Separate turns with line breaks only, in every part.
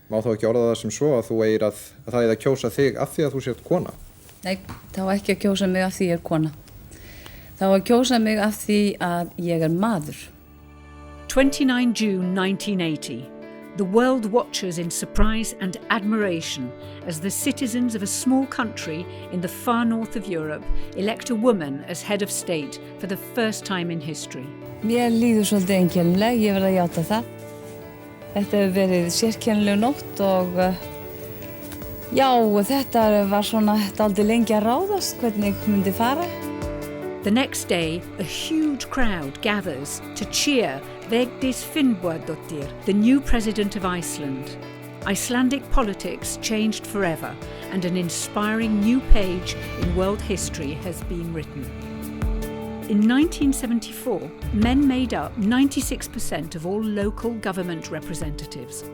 Má þá ekki orða það sem svo að þú eigir að það eigi að kjósa þig af því að þú sért kona?
Nei, það var ekki að kjósa mig af því ég kona. Það var að kjósa mig af því að ég maður.
29 June 1980. The world watches in surprise and admiration as the citizens of a small country in the far north of Europe elect a woman as head of state for the first time in history.
Mér líður svolítið einkennilega, ég verð að játa það. Þetta hefur verið sérkennileg nótt og já, þetta var svona dálítið lengi að ráðast hvernig myndi fara.
The next day, a huge crowd gathers to cheer Vigdís Finnbogadóttir, the new President of Iceland. Icelandic politics changed forever, and an inspiring new page in world history has been written. In 1974, men made up 96% of all local government representatives.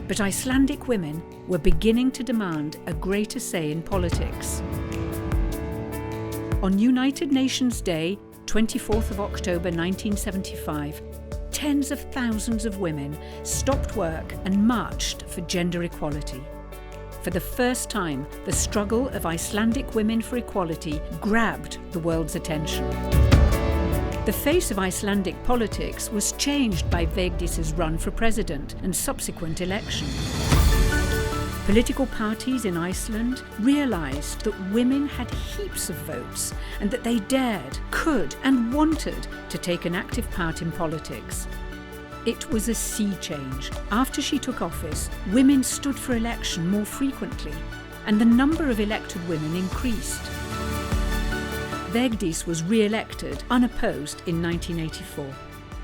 But Icelandic women were beginning to demand a greater say in politics. On United Nations Day, 24th of October 1975, tens of thousands of women stopped work and marched for gender equality. For the first time, the struggle of Icelandic women for equality grabbed the world's attention. The face of Icelandic politics was changed by Vigdís's run for president and subsequent election. Political parties in Iceland realised that women had heaps of votes and that they dared, could and wanted to take an active part in politics. It was a sea change. After she took office, women stood for election more frequently and the number of elected women increased. Vigdís was re-elected unopposed in 1984.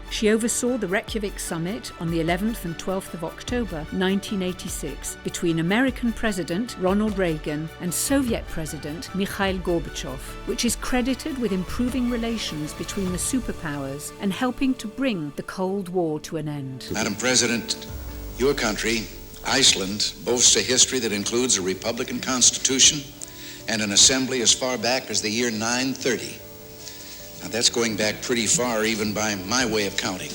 She oversaw the Reykjavik summit on the 11th and 12th of October 1986 between American President Ronald Reagan and Soviet President Mikhail Gorbachev, which is credited with improving relations between the superpowers and helping to bring the Cold War to an end.
Madam President, your country, Iceland, boasts a history that includes a Republican Constitution and an assembly as far back as the year 930. Now that's going back pretty far, even by my way of counting.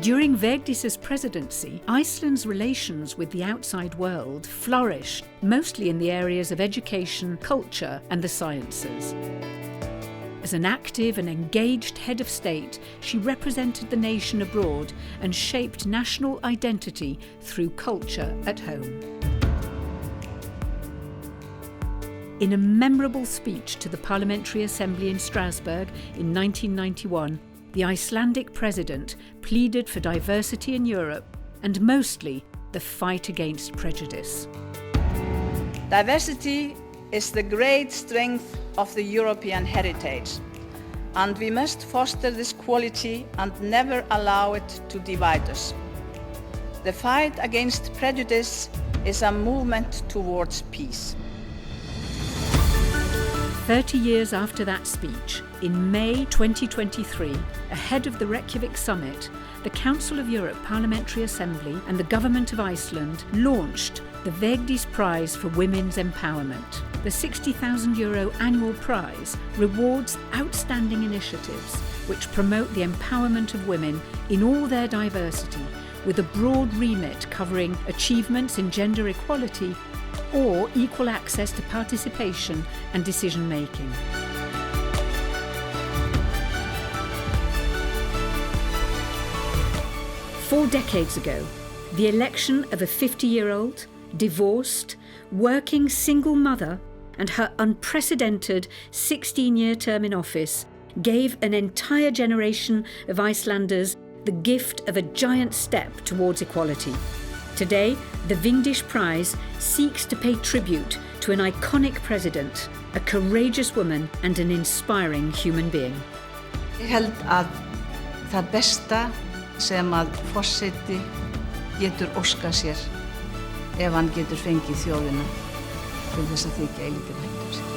During Vigdís's presidency, Iceland's relations with the outside world flourished, mostly in the areas of education, culture, and the sciences. As an active and engaged head of state, she represented the nation abroad and shaped national identity through culture at home. In a memorable speech to the Parliamentary Assembly in Strasbourg in 1991, the Icelandic president pleaded for diversity in Europe and mostly the fight against prejudice.
Diversity is the great strength of the European heritage, and we must foster this quality and never allow it to divide us. The fight against prejudice is a movement towards peace.
30 years after that speech, in May 2023, ahead of the Reykjavik summit, the Council of Europe Parliamentary Assembly and the Government of Iceland launched the Vigdís Prize for Women's Empowerment. The €60,000 annual prize rewards outstanding initiatives which promote the empowerment of women in all their diversity, with a broad remit covering achievements in gender equality or equal access to participation and decision-making. Four decades ago, the election of a 50-year-old, divorced, working single mother and her unprecedented 16-year term in office gave an entire generation of Icelanders the gift of a giant step towards equality. Today, the Vigdís Prize seeks to pay tribute to an iconic president, a courageous woman and an inspiring human being.
Ég held að það besta sem að forseti getur óskað sér ef hann getur fengið þjóðina til þess að þykja eilítið vænt um sig.